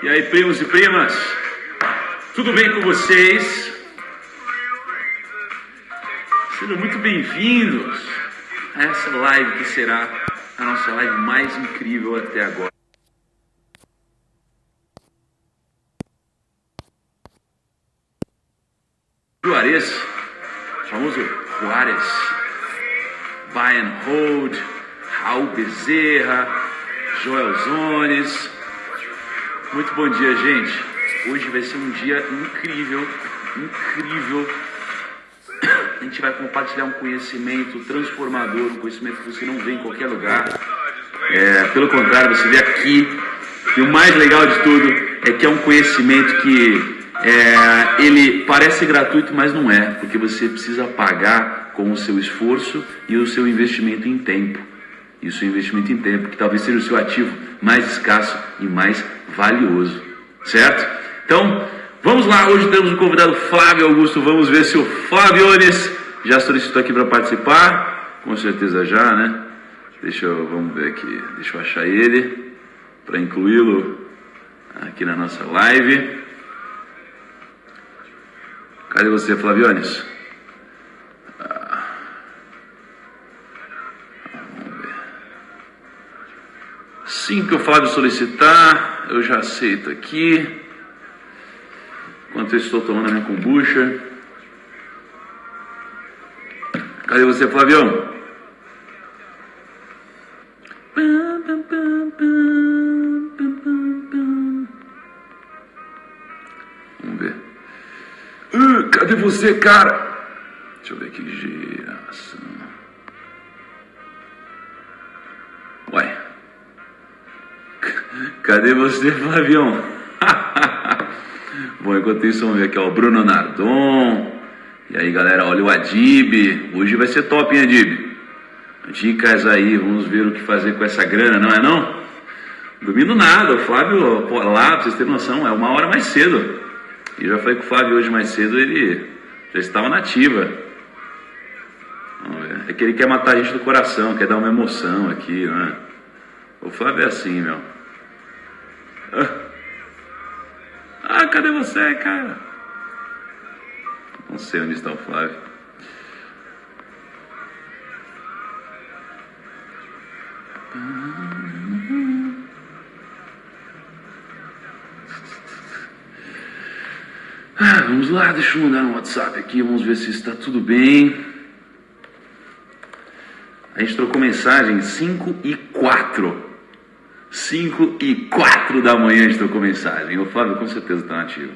E aí, primos e primas, tudo bem com vocês? Sejam muito bem-vindos a essa live que será a nossa live mais incrível até agora. Juarez, famoso Juarez, Buy and Hold, Raul Bezerra, Joel Zones. Muito bom dia, gente. Hoje vai ser um dia incrível, incrível. A gente vai compartilhar um conhecimento transformador, um conhecimento que você não vê em qualquer lugar. Pelo contrário, você vê aqui. E o mais legal de tudo é que é um conhecimento que ele parece gratuito, mas não é, porque você precisa pagar com o seu esforço e o seu investimento em tempo. E o seu investimento em tempo, que talvez seja o seu ativo mais escasso e mais valioso, certo? Então, vamos lá, hoje temos um convidado, Flávio Augusto. Vamos ver se o Flaviones já solicitou aqui para participar. Com certeza já, né? Vamos ver aqui, deixa eu achar ele para incluí-lo aqui na nossa live. Cadê você, Flaviones? Vamos ver. Assim que o Flávio solicitar, eu já aceito aqui. Enquanto eu estou tomando a minha kombucha. Cadê você, Flavião? Vamos ver. Cadê você, cara? Deixa eu ver aqui. Geração. Ué. Cadê você, Flavião? Bom, enquanto isso, vamos ver aqui, ó, o Bruno Nardon. E aí, galera, olha o Adib. Hoje vai ser top, hein, Adib? Dicas aí, vamos ver o que fazer com essa grana, não é não? Dormindo nada, o Flávio, pô, lá, pra vocês terem noção, é 1 hora mais cedo. E eu já falei com o Flávio hoje mais cedo, ele já estava na ativa. Vamos ver. É que ele quer matar a gente do coração, quer dar uma emoção aqui, né? O Flávio é assim, meu. Cadê você, cara? Não sei onde está o Flávio. Vamos lá, deixa eu mandar no WhatsApp aqui, vamos ver se está tudo bem. A gente trocou mensagem 5h04. 5h04 da manhã a gente trocou mensagem. O Flávio com certeza está nativo.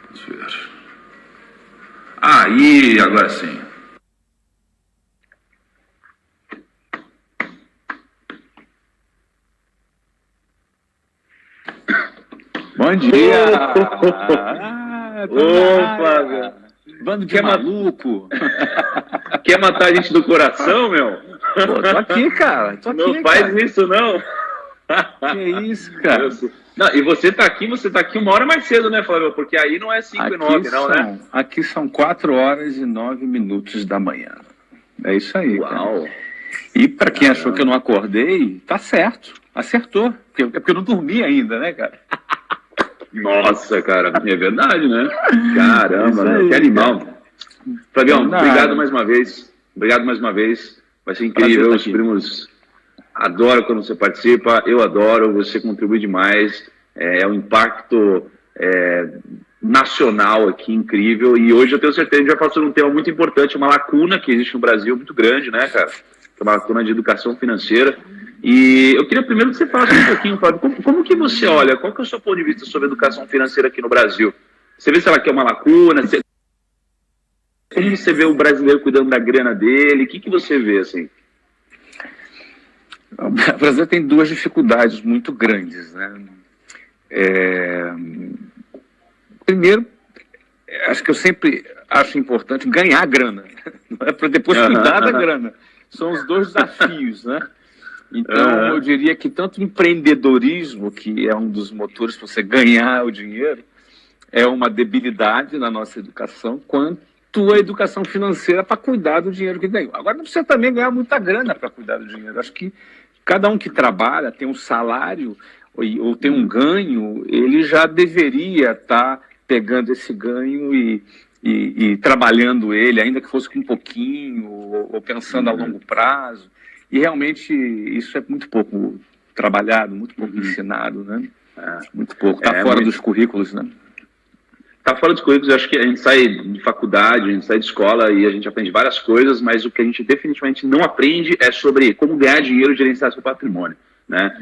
Vamos ver. Aí, agora sim. Bom dia! Ô, Flávio! Bando de maluco! Quer matar a gente do coração, meu? Pô, tô aqui, cara. Não faz isso, não. Que isso, cara? Não, e você tá aqui 1 hora mais cedo, né, Flávio? Porque aí não é 5h09, não, né? Aqui são 4h09 da manhã. É isso aí, Uau! Cara. E pra quem achou que eu não acordei, tá certo. Acertou. É porque eu não dormi ainda, né, cara? Nossa, cara, é verdade, né? Caramba, aí, que animal. Flavião, obrigado mais uma vez. Obrigado mais uma vez. Vai ser incrível. Os primos adoram quando você participa. Eu adoro. Você contribui demais. É um impacto nacional aqui incrível. E hoje eu tenho certeza que a gente vai falar sobre um tema muito importante, uma lacuna que existe no Brasil muito grande, né, cara? Que é uma lacuna de educação financeira. E eu queria primeiro que você falasse um pouquinho, Flávio, como que você olha, qual que é o seu ponto de vista sobre a educação financeira aqui no Brasil? Você vê se ela quer uma lacuna? Como você vê o brasileiro cuidando da grana dele? O que você vê, assim? O Brasil tem 2 dificuldades muito grandes, né? Primeiro, acho que eu sempre acho importante ganhar grana, não é para depois cuidar da grana. São os 2 desafios, né? Então, eu diria que tanto o empreendedorismo, que é um dos motores para você ganhar o dinheiro, é uma debilidade na nossa educação, quanto a educação financeira para cuidar do dinheiro que ganhou. Agora, não precisa também ganhar muita grana para cuidar do dinheiro. Acho que cada um que trabalha, tem um salário ou tem um ganho, ele já deveria estar pegando esse ganho e trabalhando ele, ainda que fosse com um pouquinho, ou pensando a longo prazo. E realmente isso é muito pouco trabalhado, muito pouco ensinado, né? Muito pouco. Está fora dos currículos, né? Está fora dos currículos. Eu acho que a gente sai de faculdade, a gente sai de escola e a gente aprende várias coisas, mas o que a gente definitivamente não aprende é sobre como ganhar dinheiro e gerenciar seu patrimônio, né?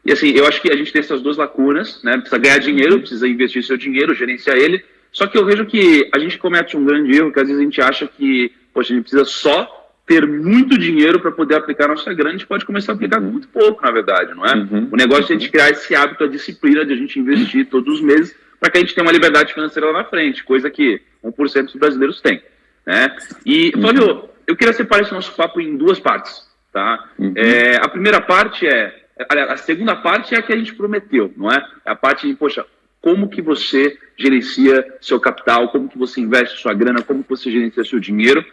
E assim, eu acho que a gente tem essas duas lacunas, né? Precisa ganhar dinheiro, precisa investir seu dinheiro, gerenciar ele. Só que eu vejo que a gente comete um grande erro, que às vezes a gente acha que, poxa, a gente precisa só ter muito dinheiro para poder aplicar a nossa grana. A gente pode começar a aplicar muito pouco, na verdade, não é? O negócio é a gente criar esse hábito, a disciplina de a gente investir todos os meses, para que a gente tenha uma liberdade financeira lá na frente, coisa que 1% dos brasileiros têm, né? E, Flávio, eu queria separar esse nosso papo em duas partes, tá? A primeira parte a segunda parte é a que a gente prometeu, não é? A parte de, poxa, como que você gerencia seu capital, como que você investe sua grana, como que você gerencia seu dinheiro.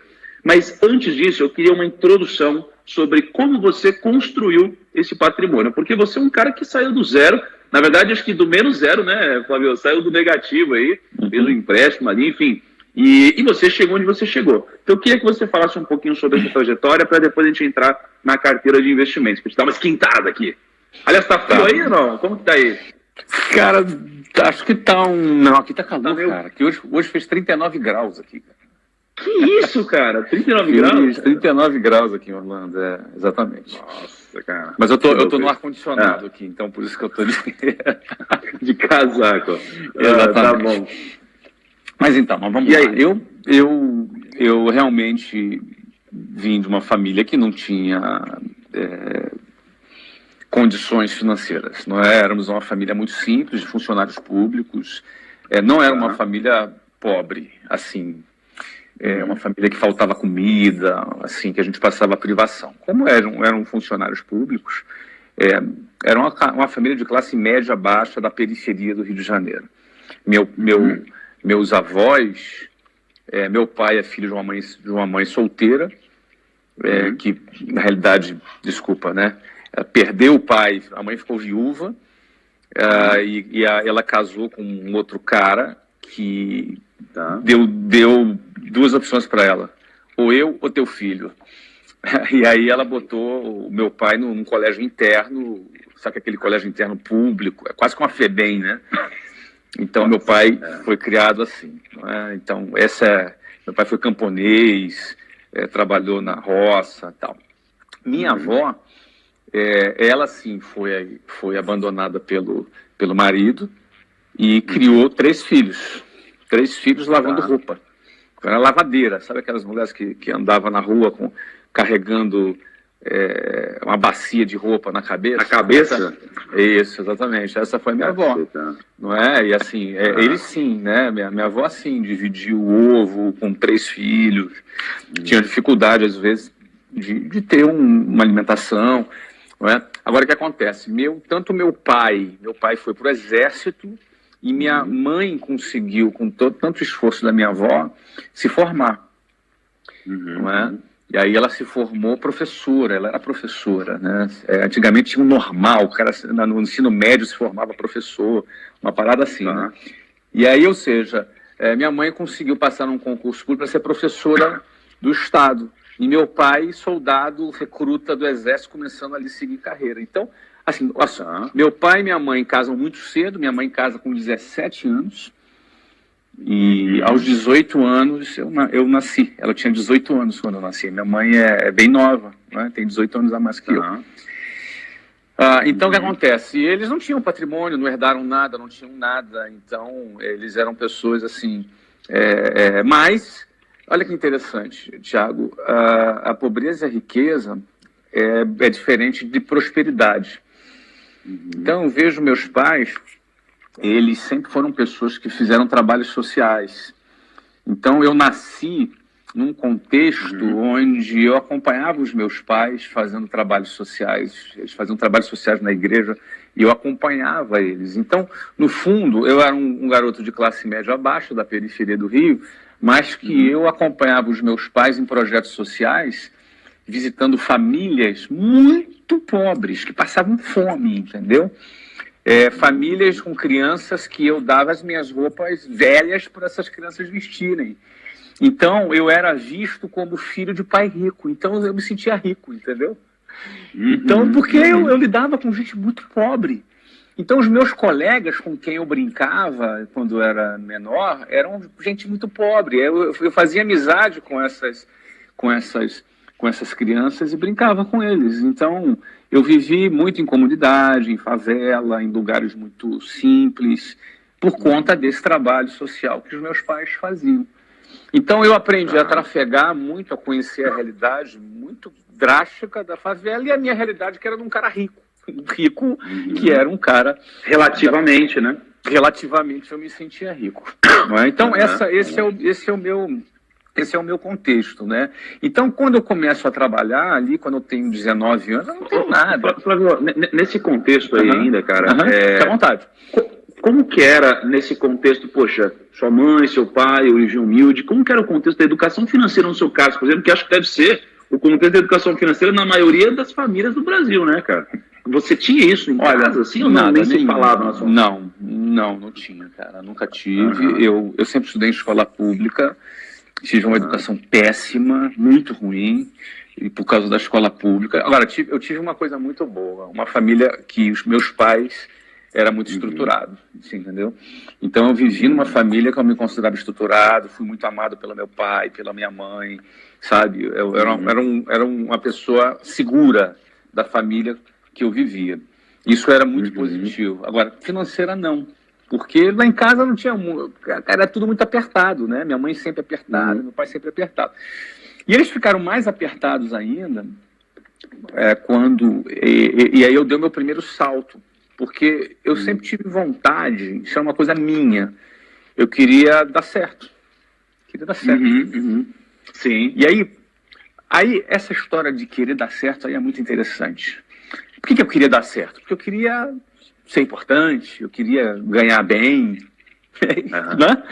Mas antes disso, eu queria uma introdução sobre como você construiu esse patrimônio, porque você é um cara que saiu do zero, na verdade acho que do menos zero, né, Flávio? Saiu do negativo aí, fez um empréstimo ali, enfim, e você chegou onde você chegou. Então eu queria que você falasse um pouquinho sobre essa trajetória para depois a gente entrar na carteira de investimentos, para a gente dar uma esquentada aqui. Aliás, tá frio aí ou não? Como que tá aí? Cara, acho que tá Não, aqui tá calor, cara. Que hoje fez 39 graus aqui, cara. Que isso, cara? 39 graus? 39 graus aqui em Orlando, exatamente. Nossa, cara. Mas eu tô no ar-condicionado aqui, então por isso que eu tô de casaco. Exatamente. Tá bom. Mas então, vamos lá. Eu realmente vim de uma família que não tinha condições financeiras. Não éramos uma família muito simples, de funcionários públicos. Não era uma família pobre, assim. Uma família que faltava comida, assim, que a gente passava privação. Como eram funcionários públicos, era uma família de classe média baixa da periferia do Rio de Janeiro. Meus avós, meu pai é filho de uma mãe solteira, que, na realidade, desculpa, né, perdeu o pai, a mãe ficou viúva, ela casou com um outro cara que deu duas opções para ela, ou eu ou teu filho. E aí ela botou o meu pai num colégio interno, sabe aquele colégio interno público, é quase como a FEBEM, né? Então meu pai foi criado assim, não é? Então meu pai foi camponês, trabalhou na roça, tal. Minha avó, ela sim foi abandonada pelo marido e criou três filhos lavando roupa. Era lavadeira, sabe aquelas mulheres que andavam na rua carregando uma bacia de roupa na cabeça? Na cabeça? Isso, exatamente. Essa foi minha avó. Não é? E assim, ele sim, né? Minha avó assim, dividiu o ovo com 3 filhos, tinha dificuldade às vezes de ter uma alimentação. Não é? Agora o que acontece? Tanto meu pai foi para o exército, e minha mãe conseguiu, com tanto esforço da minha avó, se formar. Não é? E aí ela se formou professora, ela era professora. Né? Antigamente tinha um normal, o cara no ensino médio se formava professor, uma parada assim. Né? E aí, ou seja, minha mãe conseguiu passar num concurso público para ser professora do Estado. E meu pai, soldado, recruta do Exército, começando ali a seguir carreira. Então, assim, meu pai e minha mãe casam muito cedo, minha mãe casa com 17 anos, e aos 18 anos eu nasci. Ela tinha 18 anos quando eu nasci. Minha mãe é bem nova, né? Tem 18 anos a mais que eu. Então, o que acontece? Eles não tinham patrimônio, não herdaram nada, não tinham nada, então eles eram pessoas assim... mas, olha que interessante, Thiago, a pobreza e a riqueza é diferente de prosperidade. Então, eu vejo meus pais, eles sempre foram pessoas que fizeram trabalhos sociais. Então, eu nasci num contexto onde eu acompanhava os meus pais fazendo trabalhos sociais. Eles faziam trabalhos sociais na igreja e eu acompanhava eles. Então, no fundo, eu era um garoto de classe média abaixo da periferia do Rio, mas que eu acompanhava os meus pais em projetos sociais visitando famílias muito pobres, que passavam fome, entendeu? Famílias com crianças que eu dava as minhas roupas velhas para essas crianças vestirem. Então, eu era visto como filho de pai rico. Então, eu me sentia rico, entendeu? Então, porque eu lidava com gente muito pobre. Então, os meus colegas com quem eu brincava quando eu era menor eram gente muito pobre. Eu fazia amizade com essas crianças e brincava com eles. Então, eu vivi muito em comunidade, em favela, em lugares muito simples, por conta desse trabalho social que os meus pais faziam. Então, eu aprendi a trafegar muito, a conhecer a realidade muito drástica da favela e a minha realidade que era de um cara rico. Que era um cara... Relativamente, né? Relativamente, eu me sentia rico. Não é? Então, esse é o meu contexto, né? Então, quando eu começo a trabalhar ali, quando eu tenho 19 anos, eu não tenho nada. Flávio, nesse contexto aí ainda, cara... Fica à vontade. Como que era nesse contexto, poxa, sua mãe, seu pai, origem humilde, como que era o contexto da educação financeira no seu caso, por exemplo, que acho que deve ser o contexto da educação financeira na maioria das famílias do Brasil, né, cara? Você tinha isso em casa, assim, ou não? Nem se falava na sua Não tinha, cara. Nunca tive. Eu sempre estudei em escola pública, tive uma educação péssima, muito ruim, e por causa da escola pública. Agora, eu tive uma coisa muito boa, uma família que os meus pais era muito estruturado, assim, entendeu? Então eu vivi numa família que eu me considerava estruturado, fui muito amado pelo meu pai, pela minha mãe, sabe? Eu era uma pessoa segura da família que eu vivia. Isso era muito positivo. Agora, financeira não, porque lá em casa não tinha... Era tudo muito apertado, né? Minha mãe sempre apertada, meu pai sempre apertado. E eles ficaram mais apertados ainda quando... E aí eu dei o meu primeiro salto, porque eu sempre tive vontade, isso é uma coisa minha, eu queria dar certo. Sim. E aí essa história de querer dar certo aí é muito interessante. Por que eu queria dar certo? Porque eu queria ser importante, eu queria ganhar bem, né?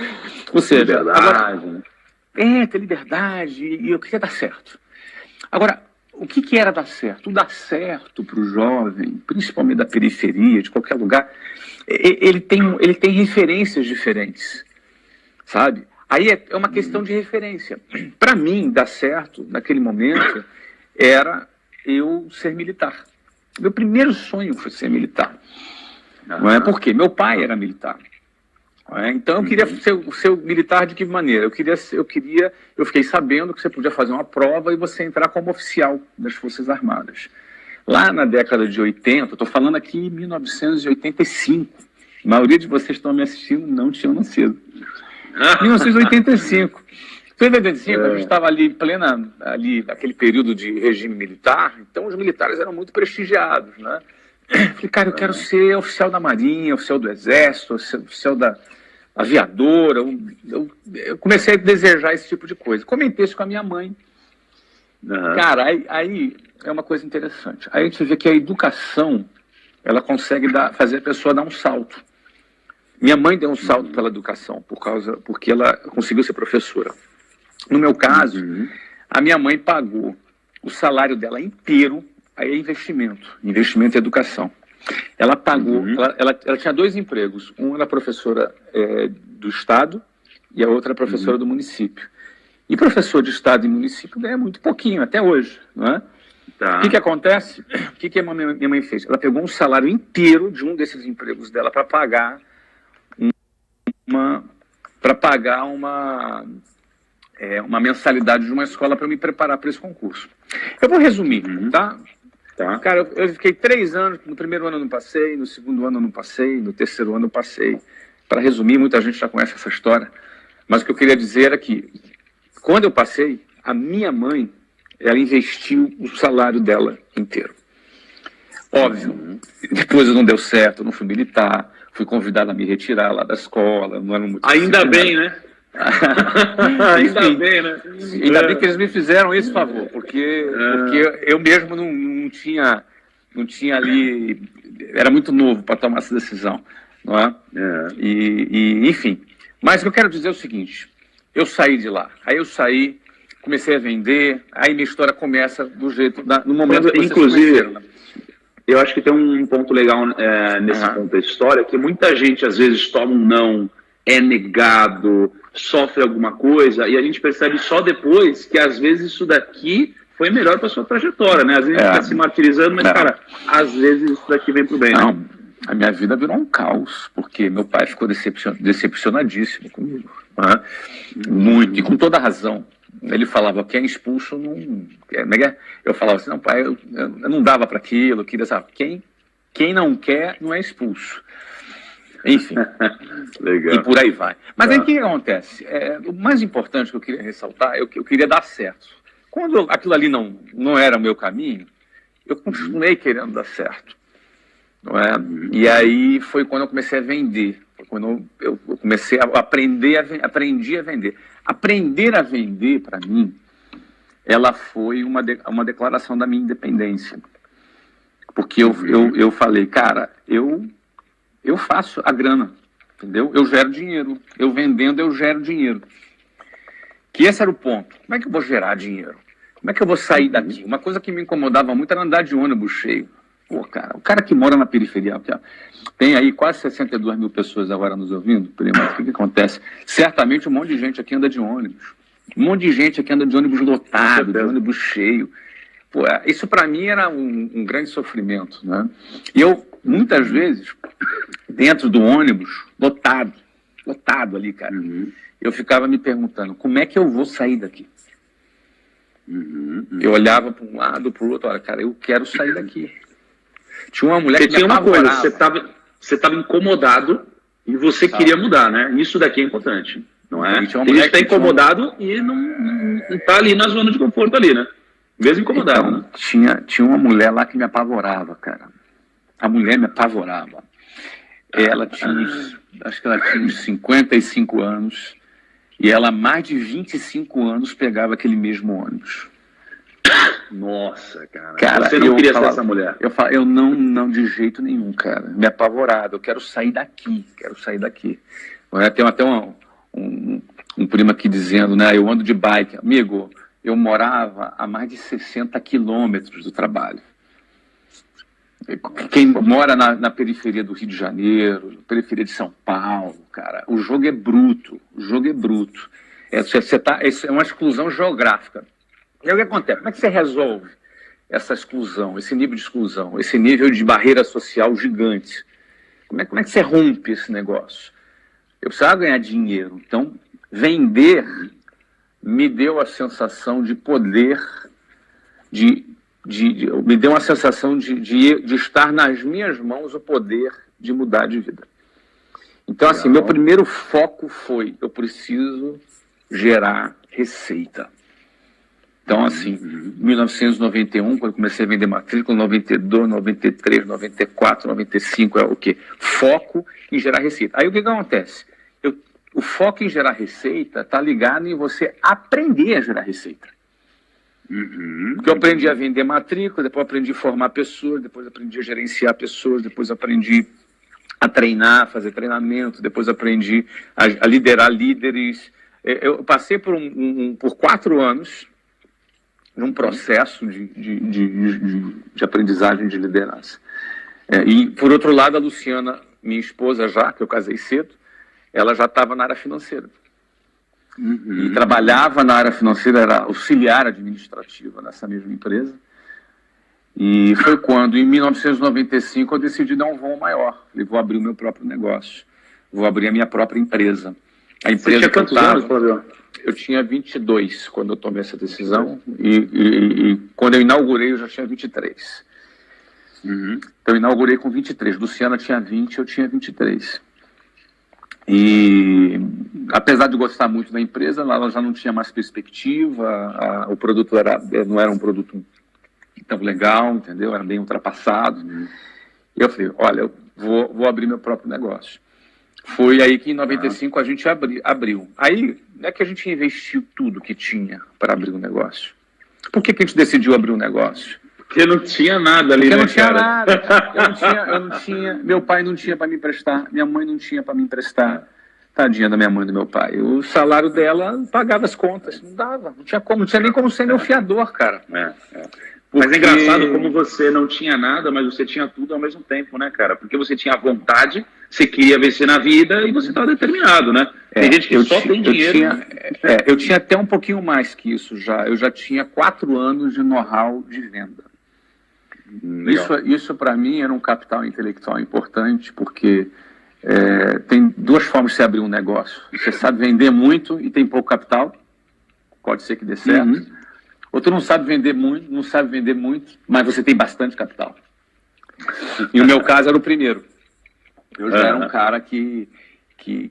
Ou seja, liberdade. Ter liberdade, e eu queria dar certo. Agora, o que era dar certo? O dar certo para o jovem, principalmente da periferia, de qualquer lugar, ele tem referências diferentes, sabe? Aí é uma questão de referência. Para mim, dar certo, naquele momento, era eu ser militar. Meu primeiro sonho foi ser militar. Não é? Por quê? Meu pai era militar. Então eu queria ser militar de que maneira? Eu fiquei sabendo que você podia fazer uma prova e você entrar como oficial das Forças Armadas. Lá na década de 80, estou falando aqui em 1985, a maioria de vocês que estão me assistindo não tinham nascido. 1985. Em 1985 a gente estava ali naquele período de regime militar, então os militares eram muito prestigiados, né? Falei, cara, eu quero ser oficial da Marinha, oficial do Exército, oficial da aviadora. Eu comecei a desejar esse tipo de coisa. Comentei isso com a minha mãe. Cara, aí é uma coisa interessante. Aí a gente vê que a educação, ela consegue fazer a pessoa dar um salto. Minha mãe deu um salto pela educação, porque ela conseguiu ser professora. No meu caso, a minha mãe pagou o salário dela inteiro. Aí é investimento em educação. Ela pagou, ela tinha 2 empregos, uma era professora do Estado e a outra era professora do município. E professor de Estado e município ganha muito pouquinho, até hoje, não é? Tá. O que acontece? O que a minha mãe fez? Ela pegou um salário inteiro de um desses empregos dela para pagar uma mensalidade de uma escola para me preparar para esse concurso. Eu vou resumir, tá? Cara, eu fiquei 3 anos, no primeiro ano eu não passei, no segundo ano eu não passei, no terceiro ano eu passei. Para resumir, muita gente já conhece essa história, mas o que eu queria dizer é que, quando eu passei, a minha mãe, ela investiu o salário dela inteiro. Óbvio, depois não deu certo, eu não fui militar, fui convidado a me retirar lá da escola, não era muito... Ainda bem, né? Ainda bem, né? Ainda bem que eles me fizeram esse favor, porque eu mesmo não tinha ali, era muito novo para tomar essa decisão, não é? Enfim, mas o que eu quero dizer é o seguinte: eu saí de lá, aí eu saí, comecei a vender, aí minha história começa do jeito, no momento que vocês inclusive, conheceram, né? Eu acho que tem um ponto legal nesse ponto da história, que muita gente às vezes toma um não, é negado, sofre alguma coisa, e a gente percebe só depois que às vezes isso daqui foi melhor para sua trajetória, né? Às vezes a gente está se martirizando, mas, cara, às vezes isso daqui vem pro bem, não, né? A minha vida virou um caos, porque meu pai ficou decepcionadíssimo comigo, né? Muito, e com toda razão. Ele falava, quem é expulso não... Eu falava assim, não, pai, eu não dava para aquilo, eu queria saber, quem não quer não é expulso. Enfim, Legal. E por aí vai. Mas aí o que acontece? O mais importante que eu queria ressaltar é que eu queria dar certo. Quando aquilo ali não era o meu caminho, eu continuei querendo dar certo. Não é? E aí foi quando eu comecei a vender. Foi quando eu comecei a aprendi a vender. Aprender a vender, para mim, ela foi uma declaração da minha independência. Porque eu falei, cara, eu faço a grana, entendeu? Eu gero dinheiro. Eu vendendo, eu gero dinheiro. Que esse era o ponto. Como é que eu vou gerar dinheiro? Como é que eu vou sair daqui? Uma coisa que me incomodava muito era andar de ônibus cheio. Pô, cara, o cara que mora na periferia, tem aí quase 62 mil pessoas agora nos ouvindo, primo, o que acontece? Certamente um monte de gente aqui anda de ônibus. Um monte de gente aqui anda de ônibus lotado, de ônibus cheio. Pô, isso para mim era um grande sofrimento, né? E eu, muitas vezes, dentro do ônibus, lotado ali, cara, eu ficava me perguntando, como é que eu vou sair daqui? Eu olhava para um lado, para o outro, olha, cara, eu quero sair daqui. Tinha uma mulher que me apavorava. Você estava incomodado e você queria mudar, né? Isso daqui é importante, não é? Tem gente que está incomodado e não está ali na zona de conforto ali, né? Mesmo incomodado, então, né? Tinha uma mulher lá que me apavorava, cara. A mulher me apavorava. Ela tinha, acho que ela tinha uns 55 anos e ela há mais de 25 anos pegava aquele mesmo ônibus. Nossa, cara. Você não queria ser essa mulher? Eu não, de jeito nenhum, cara. Me apavorava. Eu quero sair daqui. Tem até um primo aqui dizendo, né? Eu ando de bike. Amigo, eu morava a mais de 60 quilômetros do trabalho. Quem mora na periferia do Rio de Janeiro, periferia de São Paulo, cara, o jogo é bruto. É uma exclusão geográfica. E aí o que acontece? Como é que você resolve essa exclusão, esse nível de exclusão, esse nível de barreira social gigante? Como é que você rompe esse negócio? Eu precisava ganhar dinheiro. Então, vender me deu a sensação de poder, me deu uma sensação de estar nas minhas mãos o poder de mudar de vida. Então, assim, meu primeiro foco foi, eu preciso gerar receita. Então, assim, 1991, quando eu comecei a vender matrícula, 92, 93, 94, 95, é o quê? Foco em gerar receita. Aí o que acontece? O foco em gerar receita está ligado em você aprender a gerar receita. Porque eu aprendi a vender matrícula, depois aprendi a formar pessoas, depois aprendi a gerenciar pessoas, depois aprendi a treinar, fazer treinamento, depois aprendi a liderar líderes. Eu passei por 4 anos num processo de aprendizagem de liderança. E, por outro lado, a Luciana, minha esposa já, que eu casei cedo, ela já estava na área financeira. E trabalhava na área financeira, era auxiliar administrativa nessa mesma empresa. E foi quando, em 1995, eu decidi dar um voo maior. Falei, vou abrir o meu próprio negócio. Vou abrir a minha própria empresa. A empresa. Você tinha quantos anos, Flávio? Eu tinha 22 quando eu tomei essa decisão. E quando eu inaugurei, eu já tinha 23. Então, eu inaugurei com 23. Luciana tinha 20, eu tinha 23. E, apesar de gostar muito da empresa, ela já não tinha mais perspectiva, o produto não era um produto tão legal, entendeu? Era bem ultrapassado. E eu falei, olha, eu vou abrir meu próprio negócio. Foi aí que em 95 a gente abriu. Aí, não é que a gente investiu tudo que tinha para abrir o negócio. Por que a gente decidiu abrir um negócio? Porque não tinha nada ali, porque né, não tinha cara? nada. Eu não tinha, meu pai não tinha para me emprestar, minha mãe não tinha para me emprestar. tadinha da minha mãe e do meu pai. O salário dela pagava as contas, não dava, não tinha como, não tinha nem como ser meu fiador, cara. Mas é engraçado como você não tinha nada, mas você tinha tudo ao mesmo tempo, né, cara? Porque você tinha vontade, você queria vencer na vida e você estava determinado, né? Tem gente que só tem dinheiro. Eu tinha até um pouquinho mais que isso já. Eu já tinha 4 anos de know-how de venda. Isso para mim era um capital intelectual importante, porque tem 2 formas de você abrir um negócio. Você sabe vender muito e tem pouco capital, pode ser que dê certo. Ou tu não sabe vender muito, mas você tem bastante capital. E o meu caso era o primeiro. Eu já era um cara que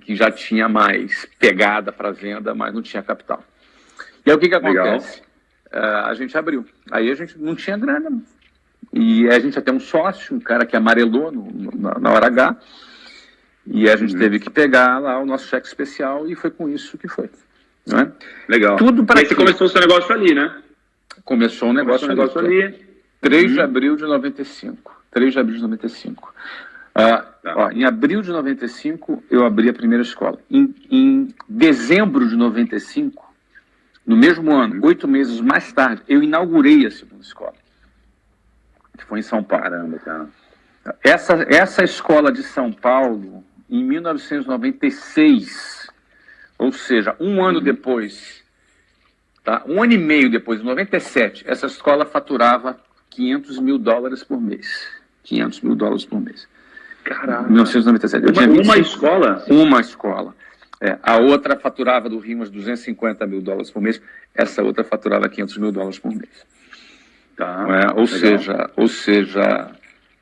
já tinha mais pegada para venda, mas não tinha capital. E aí o que acontece? A gente abriu. Aí a gente não tinha grana. E a gente até um sócio, um cara que amarelou na hora H. E a gente teve que pegar lá o nosso cheque especial e foi com isso que foi. Não é? Legal. Tudo para. E aí você começou o seu negócio ali, né? Começou um negócio ali. 3 de abril de 95. 3 de abril de 95. Em abril de 95, eu abri a primeira escola. Em dezembro de 95, no mesmo ano, 8 meses mais tarde, eu inaugurei a segunda escola, que foi em São Paulo. Caramba, cara. Essa escola de São Paulo, em 1996, ou seja, um ano depois, tá? 1 ano e meio depois, em 97, essa escola faturava $500 mil por mês. $500 mil por mês. Caramba. 1997. Eu tinha uma escola? Uma escola. A outra faturava do Rio uns $250 mil por mês. Essa outra faturava $500 mil por mês. Tá. Ou seja,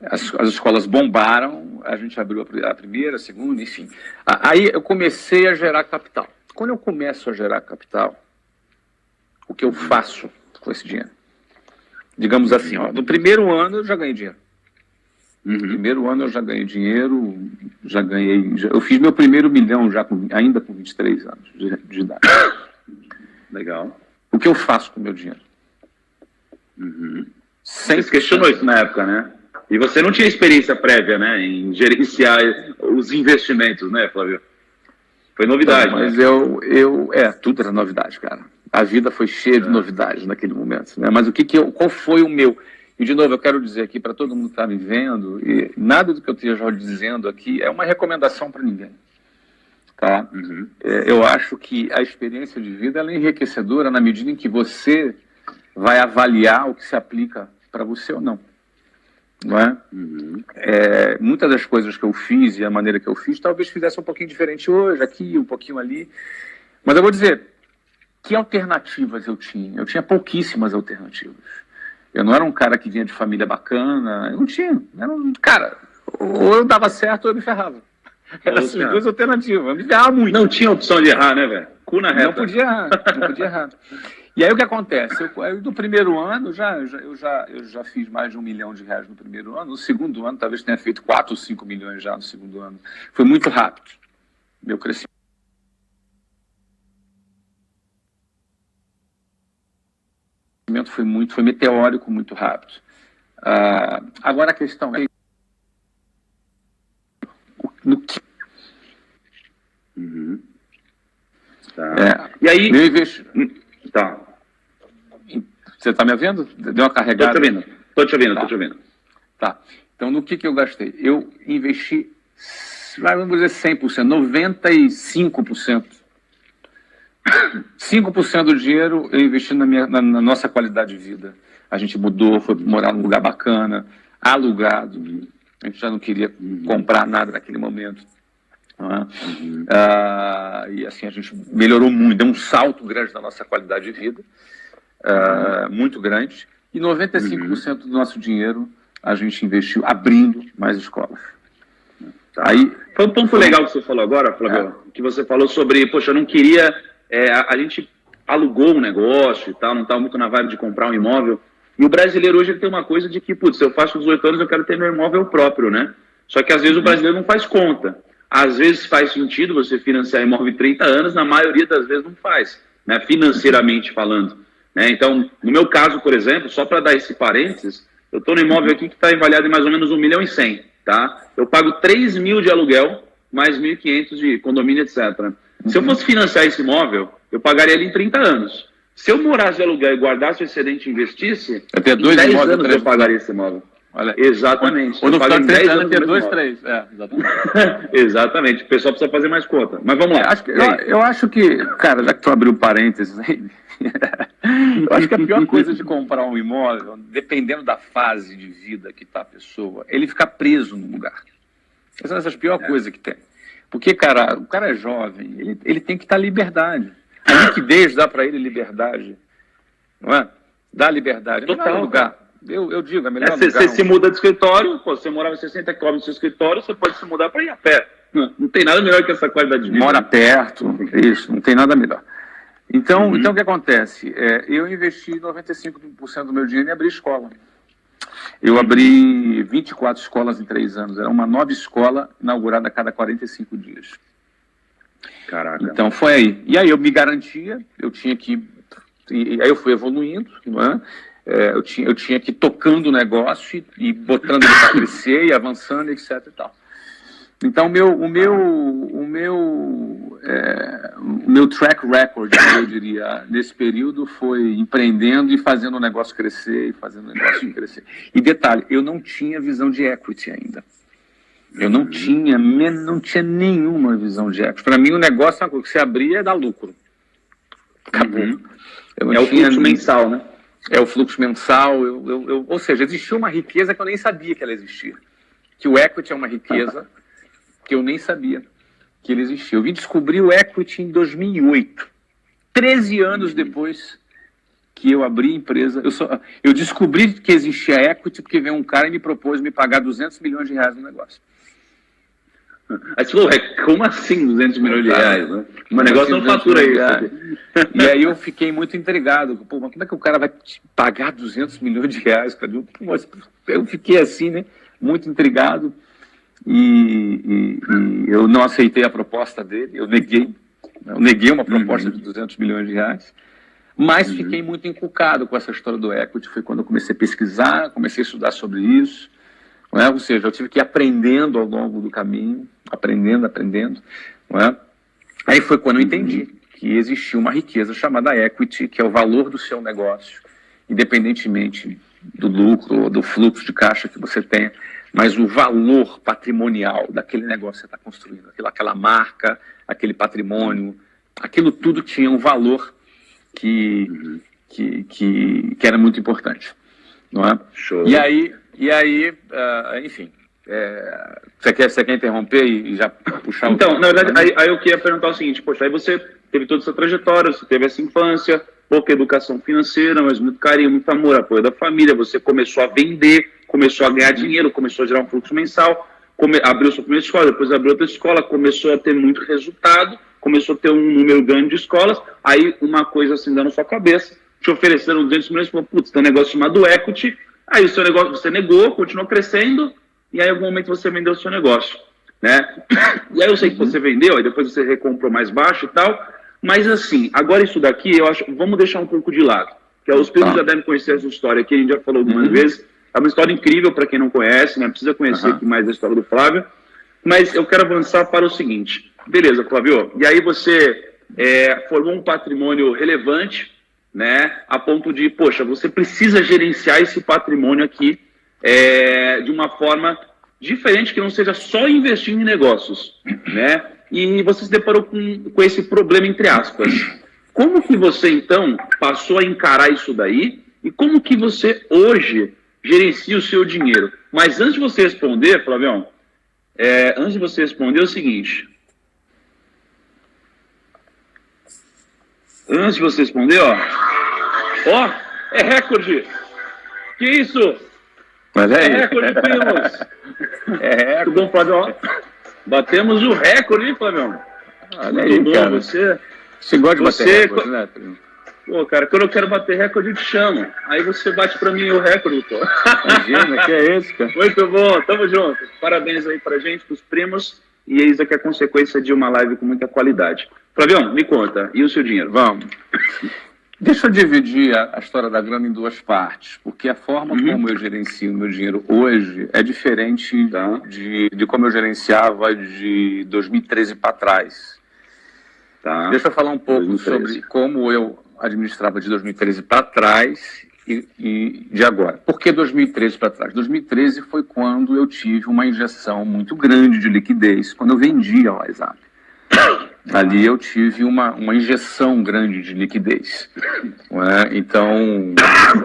as escolas bombaram, a gente abriu a primeira, a segunda, enfim. Aí eu comecei a gerar capital. Quando eu começo a gerar capital, o que eu faço com esse dinheiro? Digamos assim, no primeiro ano eu já ganhei dinheiro. No primeiro ano eu já ganhei dinheiro, eu fiz meu primeiro milhão já ainda com 23 anos de idade. Legal. O que eu faço com o meu dinheiro? Você questionou isso na época, né? E você não tinha experiência prévia, né, em gerenciar os investimentos, né, Flávio? Foi novidade. Mas tudo era novidade, cara. A vida foi cheia de novidades naquele momento, né? Mas qual foi o meu? E, de novo, eu quero dizer aqui para todo mundo que está me vendo, e nada do que eu esteja dizendo aqui é uma recomendação para ninguém. Tá? Eu acho que a experiência de vida ela é enriquecedora na medida em que você vai avaliar o que se aplica para você ou não. Não é? Muitas das coisas que eu fiz e a maneira que eu fiz, talvez fizesse um pouquinho diferente hoje, aqui, um pouquinho ali. Mas eu vou dizer, que alternativas eu tinha? Eu tinha pouquíssimas alternativas. Eu não era um cara que vinha de família bacana, eu não tinha. Cara, ou eu dava certo ou eu me ferrava. Eram essas 2 alternativas, eu me ferrava muito. Não tinha opção de errar, né, velho? Cu na reta. Não podia errar. E aí o que acontece? No primeiro ano, eu já fiz mais de R$1 milhão no primeiro ano. No segundo ano, talvez tenha feito 4 ou 5 milhões já no segundo ano. Foi muito rápido, meu crescimento. Foi meteórico, muito rápido. Agora a questão é no que... Tá. E aí... Tá. Você está me ouvindo? Deu uma carregada? Estou te ouvindo. Tá. Então, no que eu gastei? Eu investi, vamos dizer 100%, 95%. 5% do dinheiro eu investi na nossa qualidade de vida. A gente mudou, foi morar num lugar bacana, alugado. A gente já não queria comprar nada naquele momento. E assim, a gente melhorou muito, deu um salto grande na nossa qualidade de vida, muito grande. E 95% do nosso dinheiro a gente investiu abrindo mais escolas. Tá. Aí, foi um ponto legal que você falou agora, Flávio, que você falou sobre, poxa, eu não queria... a gente alugou um negócio e tal, não estava muito na vibe de comprar um imóvel. E o brasileiro hoje ele tem uma coisa de que, putz, eu faço 18 anos, eu quero ter meu imóvel próprio, né? Só que às vezes o brasileiro não faz conta. Às vezes faz sentido você financiar imóvel de 30 anos, na maioria das vezes não faz, né? Financeiramente falando. Né? Então, no meu caso, por exemplo, só para dar esse parênteses, eu estou no imóvel aqui que está avaliado em mais ou menos 1,1 milhão, tá? Eu pago 3 mil de aluguel, mais 1.500 de condomínio, etc. Se eu fosse financiar esse imóvel, eu pagaria ele em 30 anos. Se eu morasse de aluguel e guardasse o excedente e investisse, até em 2 10 imóveis, anos eu pagaria esse imóvel. Olha, Exatamente. Quando eu for 30 anos, no ter mesmo 2, imóvel. 3. Exatamente. Exatamente. O pessoal precisa fazer mais conta. Mas vamos lá. Eu acho que, cara, já que tu abriu parênteses aí, eu acho que a pior coisa de comprar um imóvel, dependendo da fase de vida que tá a pessoa, ele ficar preso no lugar. Essa é a pior coisa que tem. Porque, cara, o cara é jovem, ele tem que estar liberdade. A liquidez dá para ele liberdade, não é? Dá liberdade. É melhor lugar. Eu digo, é melhor lugar. Você se muda de escritório, pô, você morava 60 quilômetros do seu escritório, você pode se mudar para ir a pé. Não tem nada melhor que essa qualidade de vida. Mora perto, isso, não tem nada melhor. Então, o que acontece? Eu investi 95% do meu dinheiro em abrir escola. Eu abri 24 escolas em 3 anos. Era uma nova escola inaugurada a cada 45 dias. Caraca. Então, foi aí. E aí eu me garantia, eu tinha que... E aí eu fui evoluindo, não é? Eu tinha que ir tocando o negócio e botando ele para crescer e avançando, etc. E tal. Então, o meu track record, eu diria, nesse período foi empreendendo e fazendo o negócio crescer, E detalhe, eu não tinha visão de equity ainda. Eu não tinha nenhuma visão de equity. Para mim, o negócio que você abria é dar lucro. Acabou. É o fluxo mensal, né? É o fluxo mensal. Ou seja, existia uma riqueza que eu nem sabia que ela existia. Que o equity é uma riqueza que eu nem sabia que ele existia. Eu vim descobrir o equity em 2008. 13 anos depois que eu abri a empresa. Eu descobri que existia equity porque veio um cara e me propôs me pagar 200 milhões de reais no negócio. Aí você falou, como assim 200 milhões de reais? Né? O negócio não fatura isso. E aí eu fiquei muito intrigado. Pô, mas como é que o cara vai te pagar 200 milhões de reais? Eu fiquei assim, né? Muito intrigado. E eu não aceitei a proposta dele. Eu neguei uma proposta de 200 milhões de reais. Mas fiquei muito encucado com essa história do equity. Foi quando eu comecei a pesquisar, comecei a estudar sobre isso. Não é? Ou seja, eu tive que ir aprendendo ao longo do caminho, aprendendo, não é? Aí foi quando eu entendi que existia uma riqueza chamada equity, que é o valor do seu negócio, independentemente do lucro ou do fluxo de caixa que você tenha, mas o valor patrimonial daquele negócio que você está construindo, aquela marca, aquele patrimônio, aquilo tudo tinha um valor que era muito importante, não é? Show. E aí, enfim, você quer interromper e já puxar Então, na verdade, aí eu queria perguntar o seguinte, poxa, aí você teve toda essa trajetória, você teve essa infância, pouca educação financeira, mas muito carinho, muito amor, apoio da família, você começou a vender, começou a ganhar dinheiro, começou a gerar um fluxo mensal, abriu sua primeira escola, depois abriu outra escola, começou a ter muito resultado, começou a ter um número grande de escolas, aí uma coisa assim dando na sua cabeça, te ofereceram 200 milhões, falou, putz, tem um negócio chamado equity. Aí o seu negócio você negou, continuou crescendo, e aí em algum momento você vendeu o seu negócio, né? E aí eu sei que você vendeu, aí depois você recomprou mais baixo e tal, mas assim, agora isso daqui, eu acho, vamos deixar um pouco de lado, que os primos já devem conhecer essa história aqui, a gente já falou algumas vezes, é uma história incrível para quem não conhece, né? Precisa conhecer aqui mais a história do Flávio, mas eu quero avançar para o seguinte, beleza, Flávio, e aí você formou um patrimônio relevante, né, a ponto de, poxa, você precisa gerenciar esse patrimônio aqui de uma forma diferente, que não seja só investindo em negócios, né, e você se deparou com esse problema, entre aspas. Como que você, então, passou a encarar isso daí, e como que você, hoje, gerencia o seu dinheiro? Mas antes de você responder, Flavião, antes de você responder, é o seguinte... Antes de você responder, ó, é recorde. Que isso? Mas é recorde, primos. É tudo bom, Flávio? Batemos o recorde, hein, Flávio? Olha aí, bom, cara. Você gosta de bater recorde, né, primo? Pô, cara, quando eu quero bater recorde, eu te chamo. Aí você bate pra mim o recorde, pô. Imagina, que é esse, cara? Muito bom, tamo junto. Parabéns aí pra gente, pros primos. E eis aqui a consequência de uma live com muita qualidade. Flavião, me conta, e o seu dinheiro? Vamos. Deixa eu dividir a história da grana em duas partes, porque a forma como eu gerencio meu dinheiro hoje é diferente de como eu gerenciava de 2013 para trás. Tá. Deixa eu falar um pouco 2013. sobre como eu administrava de 2013 para trás e de agora. Por que 2013 para trás? 2013 foi quando eu tive uma injeção muito grande de liquidez, quando eu vendi a WhatsApp. Ali eu tive uma injeção grande de liquidez. Não é? Então,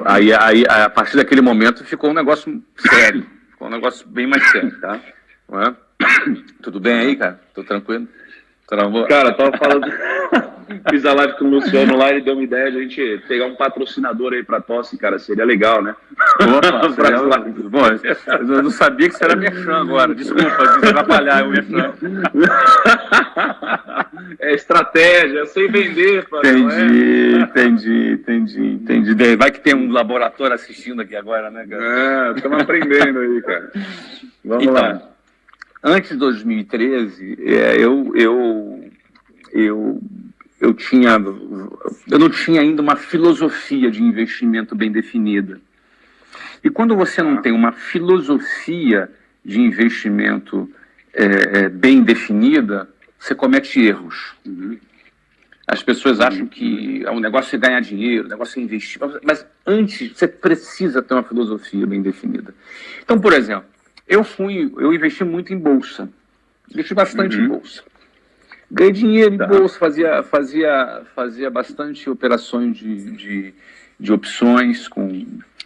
aí, a partir daquele momento ficou um negócio sério. Ficou um negócio bem mais sério, tá? Não é? Tudo bem aí, cara? Tô tranquilo? Travou? Cara, tava falando... Fiz a live com o Luciano lá, ele deu uma ideia de a gente pegar um patrocinador aí pra Tosse, cara, seria legal, né? Opa, bom, eu não sabia que você era merchan agora, desculpa, atrapalhar o merchan. É estratégia, eu sei vender, pô, entendi. Vai que tem um laboratório assistindo aqui agora, né, cara? Estamos aprendendo aí, cara. Vamos lá. Antes de 2013, eu não tinha ainda uma filosofia de investimento bem definida. E quando você não tem uma filosofia de investimento bem definida, você comete erros. As pessoas acham que o negócio é ganhar dinheiro, o negócio é investir. Mas antes, você precisa ter uma filosofia bem definida. Então, por exemplo, eu investi muito em bolsa. Investi bastante em bolsa. Ganhei dinheiro em bolsa, fazia bastante operações de opções,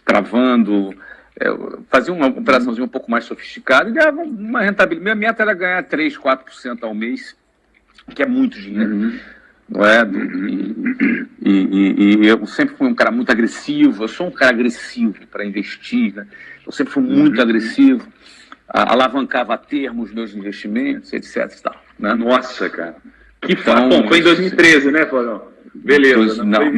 travando, fazia uma operaçãozinha um pouco mais sofisticada e ganhava uma rentabilidade. Minha meta era ganhar 3%, 4% ao mês, que é muito dinheiro. Não é? E eu sempre fui um cara muito agressivo, eu sou um cara agressivo para investir, né? Eu sempre fui muito agressivo, alavancava a termo os meus investimentos, etc. E tal, né? Nossa, cara. Bom, foi em 2013, né, Flávio? Beleza. Não,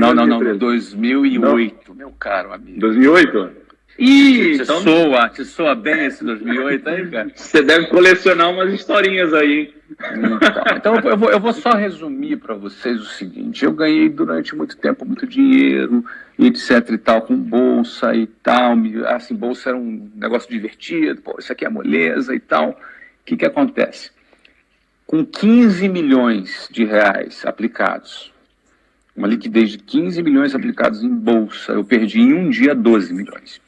2008, não. Meu caro amigo. 2008? Ih, te soa bem esse 2008 aí, cara? Você deve colecionar umas historinhas aí. Então eu vou só resumir para vocês o seguinte: eu ganhei durante muito tempo muito dinheiro, etc e tal, com bolsa e tal. Assim, bolsa era um negócio divertido, pô, isso aqui é moleza e tal. O que acontece? Com 15 milhões de reais aplicados, uma liquidez de 15 milhões aplicados em bolsa, eu perdi em um dia 12 milhões.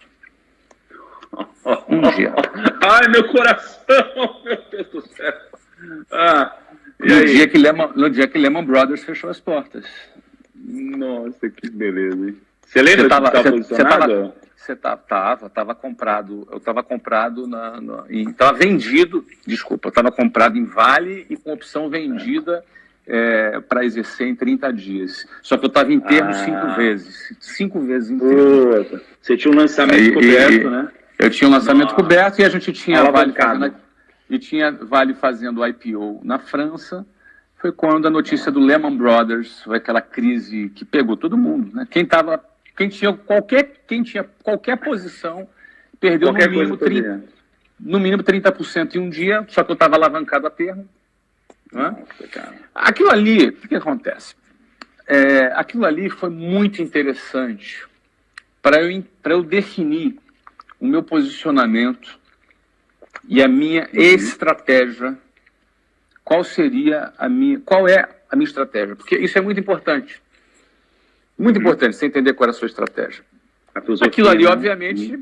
Um dia. Ai, meu coração, meu Deus do céu. No dia que Lehman Brothers fechou as portas. Nossa, que beleza, hein? Você lembra que estava posicionado? Você estava comprado, eu estava comprado estava vendido, desculpa, eu estava comprado em Vale e com opção vendida para exercer em 30 dias. Só que eu estava em termo 5 vezes em termo. Você tinha um lançamento coberto, né? Eu tinha um lançamento coberto e a gente tinha Vale fazendo IPO na França. Foi quando a notícia do Lehman Brothers, foi aquela crise que pegou todo mundo, né? Quem tinha qualquer posição perdeu no mínimo 30% em um dia, só que eu estava alavancado a termo. Né? Aquilo ali, o que acontece? Aquilo ali foi muito interessante para eu definir o meu posicionamento e a minha estratégia. Qual é a minha estratégia? Porque isso é muito importante. Muito importante você entender qual era a sua estratégia. Aquilo ali, obviamente,